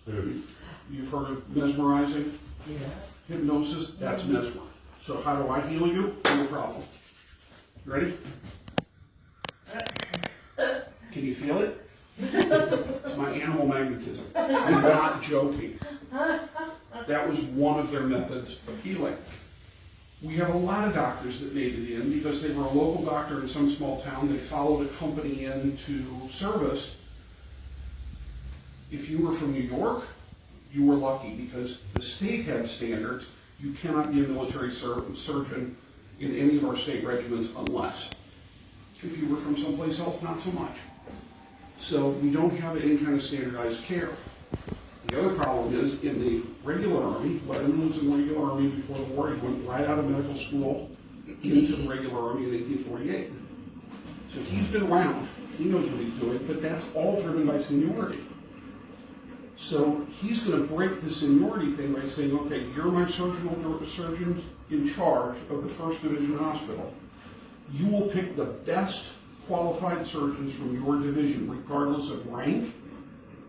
You've heard of mesmerizing? Yeah. Hypnosis, that's mesmer. So how do I heal you? No problem. You ready? Can you feel it? It's my animal magnetism. I'm not joking. That was one of their methods of healing. We have a lot of doctors that made it in because they were a local doctor in some small town. They followed a company into service. If you were from New York, you were lucky because the state had standards. You cannot be a military surgeon in any of our state regiments unless. If you were from someplace else, not so much. So we don't have any kind of standardized care. The other problem is in the regular army, Letterman was in the regular army before the war. He went right out of medical school into the regular army in 1848. So he's been around. He knows what he's doing, but that's all driven by seniority. So he's going to break the seniority thing by saying, okay, you're my surgeon in charge of the 1st Division Hospital. You will pick the best qualified surgeons from your division, regardless of rank,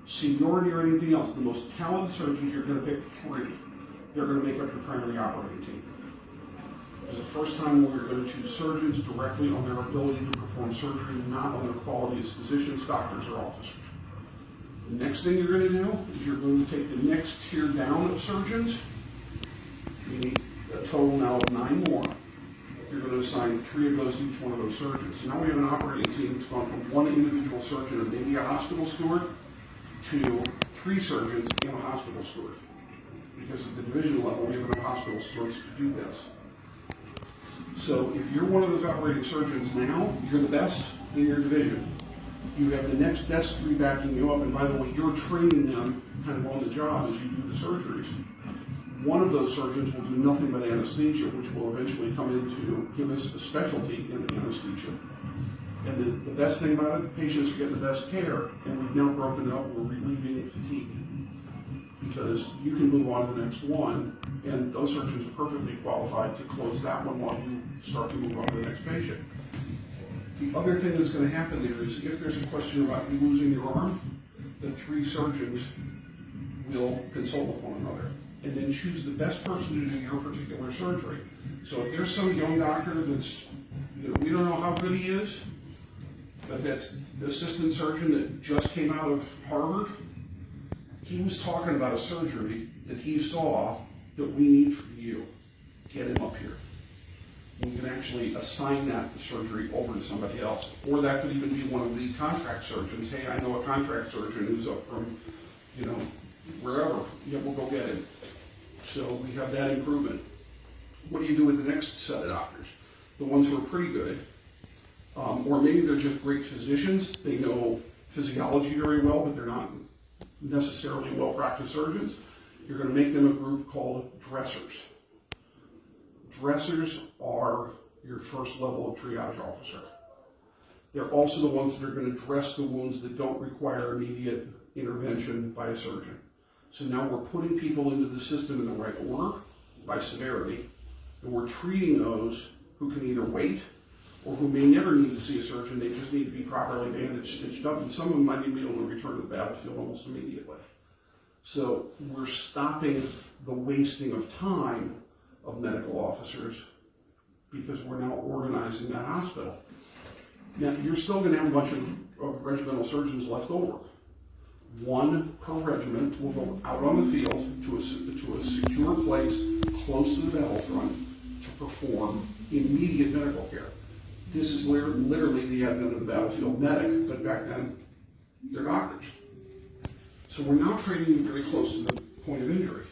seniority, or anything else. The most talented surgeons, you're going to pick 3. They're going to make up your primary operating team. It's the first time we're going to choose surgeons directly on their ability to perform surgery, not on their quality as physicians, doctors, or officers. The next thing you're going to do is you're going to take the next tier down of surgeons. You need a total now of 9 more. You're going to assign 3 of those to each one of those surgeons. So now we have an operating team that's gone from 1 individual surgeon and maybe a hospital steward to 3 surgeons and a hospital steward. Because at the division level, we have enough hospital stewards to do this. So if you're one of those operating surgeons now, you're the best in your division. You have the next best 3 backing you up, and by the way, you're training them kind of on the job as you do the surgeries. One of those surgeons will do nothing but anesthesia, which will eventually come in to give us a specialty in anesthesia. And the best thing about it, patients are getting the best care, and we've now broken it up, we're relieving fatigue. Because you can move on to the next one, and those surgeons are perfectly qualified to close that one while you start to move on to the next patient. The other thing that's going to happen there is if there's a question about you losing your arm, the 3 surgeons will consult with one another and then choose the best person to do your particular surgery. So if there's some young doctor that's, we don't know how good he is, but that's the assistant surgeon that just came out of Harvard, he was talking about a surgery that he saw that we need for you. Get him up here. we can actually assign that surgery over to somebody else. Or that could even be one of the contract surgeons. Hey, I know a contract surgeon who's up from, you know, wherever. Yeah, we'll go get him. So we have that improvement. What do you do with the next set of doctors? The ones who are pretty good, or maybe they're just great physicians. They know physiology very well, but they're not necessarily well-practiced surgeons. You're going to make them a group called dressers. Dressers are your first level of triage officer. They're also the ones that are going to dress the wounds that don't require immediate intervention by a surgeon. So now we're putting people into the system in the right order by severity, and we're treating those who can either wait or who may never need to see a surgeon. They just need to be properly bandaged, stitched up, and some of them might even be able to return to the battlefield almost immediately. So we're stopping the wasting of time of medical officers because we're now organizing that hospital. Now, you're still going to have a bunch of regimental surgeons left over. One per regiment will go out on the field to a secure place close to the battlefront to perform immediate medical care. This is literally the advent of the battlefield medic, but back then, they're doctors. So we're now training you very close to the point of injury.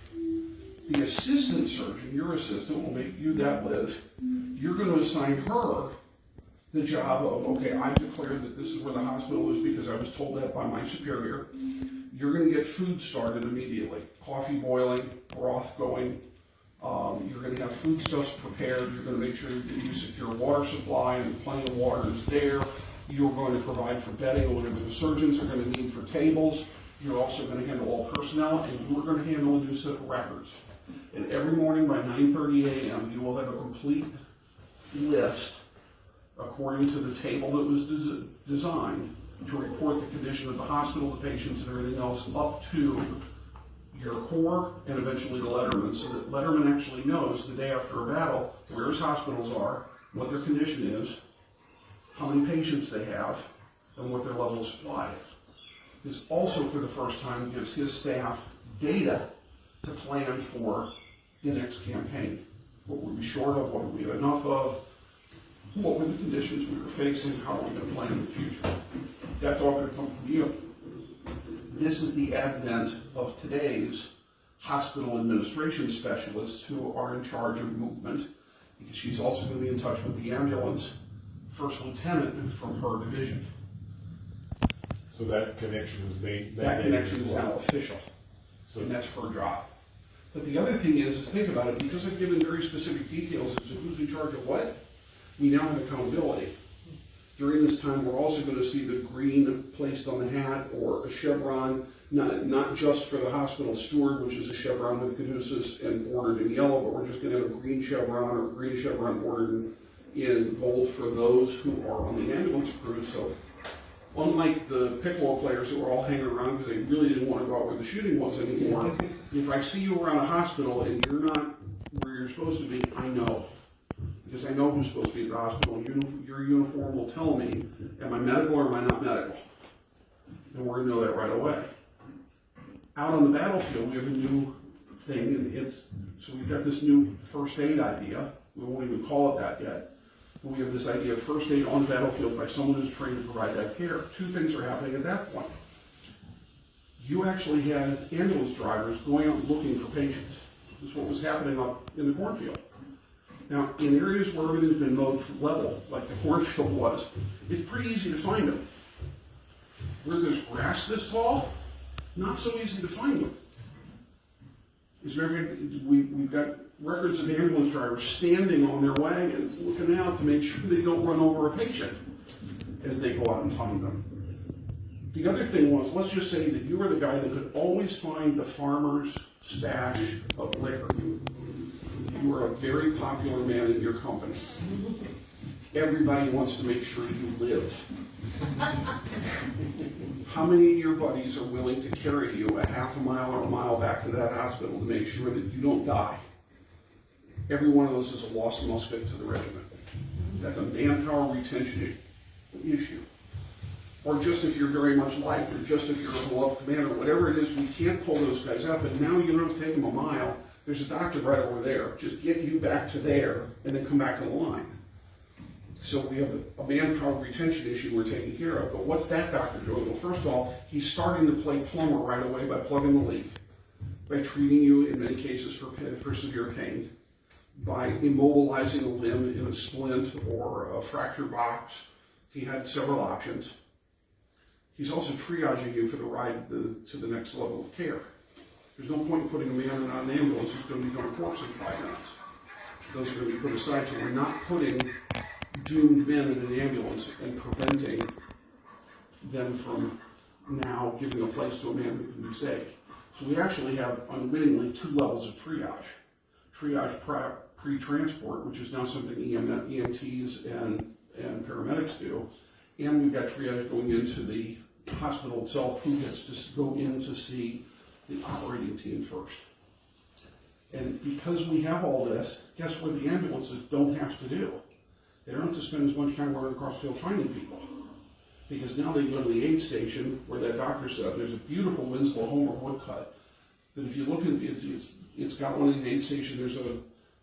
The assistant surgeon, your assistant, will make you that list. You're going to assign her the job of, okay, I declared that this is where the hospital is because I was told that by my superior. You're going to get food started immediately. Coffee boiling, broth going. You're going to have foodstuffs prepared. You're going to make sure that you secure water supply and plenty of water is there. You're going to provide for bedding or whatever the surgeons are going to need for tables. You're also going to handle all personnel, and you're going to handle a new set of records. And every morning by 9:30 a.m., you will have a complete list according to the table that was designed to report the condition of the hospital, the patients, and everything else up to your core and eventually the Letterman, so that Letterman actually knows the day after a battle where his hospitals are, what their condition is, how many patients they have, and what their level of supply is. This also, for the first time, gives his staff data to plan for the next campaign. What were we short of? What did we have enough of? What were the conditions we were facing? How are we going to plan in the future? That's all going to come from you. This is the advent of today's hospital administration specialists who are in charge of movement, because she's also going to be in touch with the ambulance first lieutenant from her division. So that connection was made. That connection is now official, and that's her job. But the other thing is think about it, because I've given very specific details as to who's in charge of what, we now have accountability. During this time, we're also going to see the green placed on the hat, or a chevron, not just for the hospital steward, which is a chevron with caduceus and bordered in yellow, but we're just going to have a green chevron or a green chevron bordered in gold for those who are on the ambulance crew. So unlike the piccolo players that were all hanging around because they really didn't want to go out where the shooting was anymore, if I see you around a hospital and you're not where you're supposed to be, I know. Because I know who's supposed to be at the hospital. Your uniform will tell me, am I medical or am I not medical? And we're going to know that right away. Out on the battlefield, we have a new thing, and so we've got this new first aid idea. We won't even call it that yet. We have this idea of first aid on the battlefield by someone who's trained to provide that care. Two things are happening at that point. You actually had ambulance drivers going out looking for patients. This is what was happening up in the cornfield. Now, in areas where everything's been mowed level, like the cornfield was, it's pretty easy to find them. Where there's grass this tall, not so easy to find them. We've got records of ambulance drivers standing on their wagons, looking out to make sure they don't run over a patient as they go out and find them. The other thing was, let's just say that you were the guy that could always find the farmer's stash of liquor. You were a very popular man in your company. Everybody wants to make sure you live. How many of your buddies are willing to carry you a half a mile or a mile back to that hospital to make sure that you don't die? Every one of those is a lost musket to the regiment. That's a manpower retention issue. Or just if you're very much liked, or just if you're a beloved commander, whatever it is, we can't pull those guys up. And now you don't have to take them a mile there's a doctor right over there, just get you back to there, and then come back to the line. So we have a manpower retention issue we're taking care of, but what's that doctor doing? Well, first of all, he's starting to play plumber right away by plugging the leak, by treating you in many cases for severe pain, by immobilizing a limb in a splint or a fracture box. He had several options. He's also triaging you for the ride to the next level of care. There's no point in putting a man in an ambulance who's going to be on a corpse in 5 minutes. Those are going to be put aside, so we're not putting doomed men in an ambulance and preventing them from now giving a place to a man who can be saved. So we actually have unwittingly 2 levels of triage. Triage pre-transport, which is now something EMTs and paramedics do, and we've got triage going into the hospital itself, who gets to go in to see the operating team first. And because we have all this, guess what the ambulances don't have to do? They don't have to spend as much time running across the field finding people. Because now they go to the aid station where that doctor said there's a beautiful Winslow Homer woodcut that if you look at it, it's got one of these aid stations,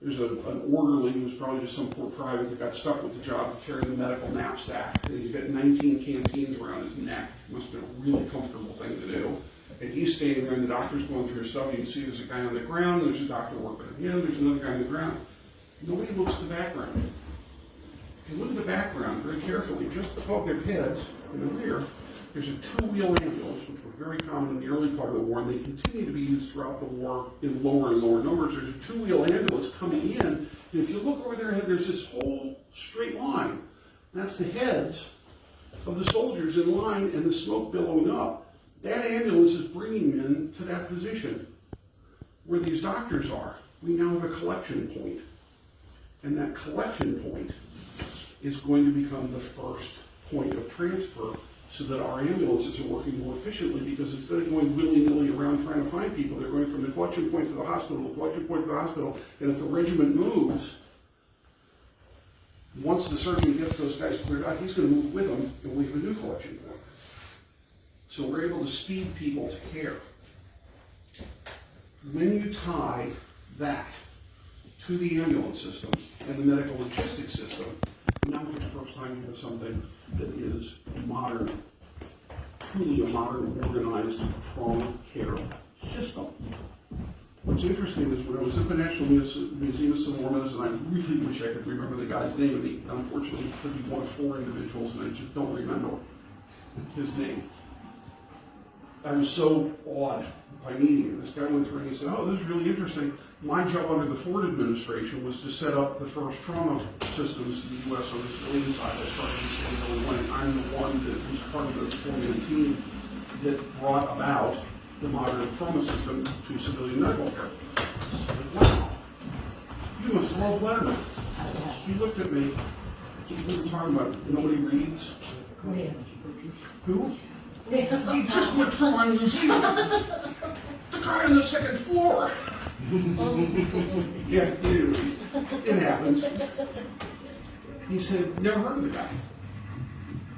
there's an orderly who's probably just some poor private that got stuck with the job of carrying the medical knapsack. And he's got 19 canteens around his neck. Must have been a really comfortable thing to do. And he's standing there and the doctor's going through his stuff. You can see there's a guy on the ground, there's a doctor working on him, there's another guy on the ground. Nobody looks at the background. If you look at the background very carefully, just above their heads in the rear, there's a 2-wheel ambulance, which were very common in the early part of the war, and they continue to be used throughout the war in lower and lower numbers. There's a 2-wheel ambulance coming in, and if you look over their head, there's this whole straight line. That's the heads of the soldiers in line and the smoke billowing up. That ambulance is bringing men to that position where these doctors are. We now have a collection point, and that collection point is going to become the first point of transfer so that our ambulances are working more efficiently, because instead of going willy-nilly around trying to find people, they're going from the collection point to the hospital, the collection point to the hospital, and if the regiment moves, once the surgeon gets those guys cleared out, he's going to move with them, and we have a new collection point. So we're able to speed people to care. When you tie that to the ambulance system and the medical logistics system, now for the first time you have something that is modern, truly a modern, organized trauma care system. What's interesting is when I was at the National Museum of Civil Medicine, I really wish I could remember the guy's name, and unfortunately it could be one of 4 individuals, and I just don't remember his name. I was so awed by meeting him. This guy went through and he said, "Oh, this is really interesting. My job under the Ford administration was to set up the first trauma systems in the U.S. on the civilian side. I started this thing going, and I'm the one that was part of the formula team that brought about the modern trauma system to civilian medical care." I was like, wow, you must love Letterman. He looked at me. We were talking about nobody reads. Who? He just went through my museum. The guy on the 2nd floor. Yeah, it happens. He said, "Never heard of the guy."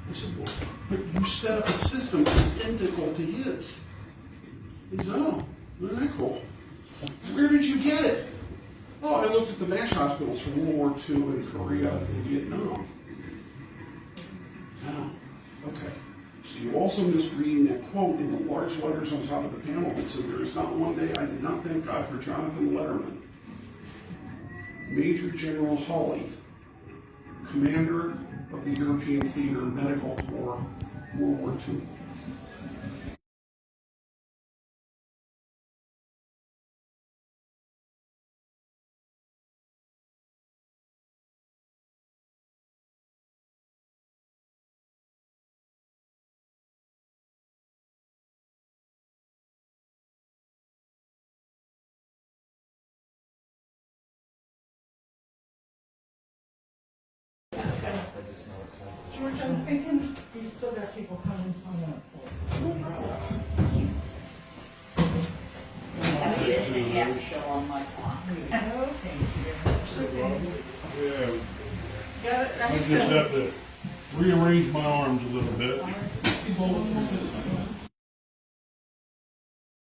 I said, "Well, but you set up a system identical to his." He said, "Oh, isn't that cool? Where did you get it?" "Oh, I looked at the MASH hospitals from World War II in Korea and Vietnam." Oh, okay. So you also missed reading that quote in the large letters on top of the panel that said, "There is not one day I did not thank God for Jonathan Letterman." Major General Hawley, commander of the European Theater Medical for World War II. George, I'm thinking we still got people coming, so I'm Have a bit and a half still on my clock. Oh, thank you. Yeah, I just have to rearrange my arms a little bit.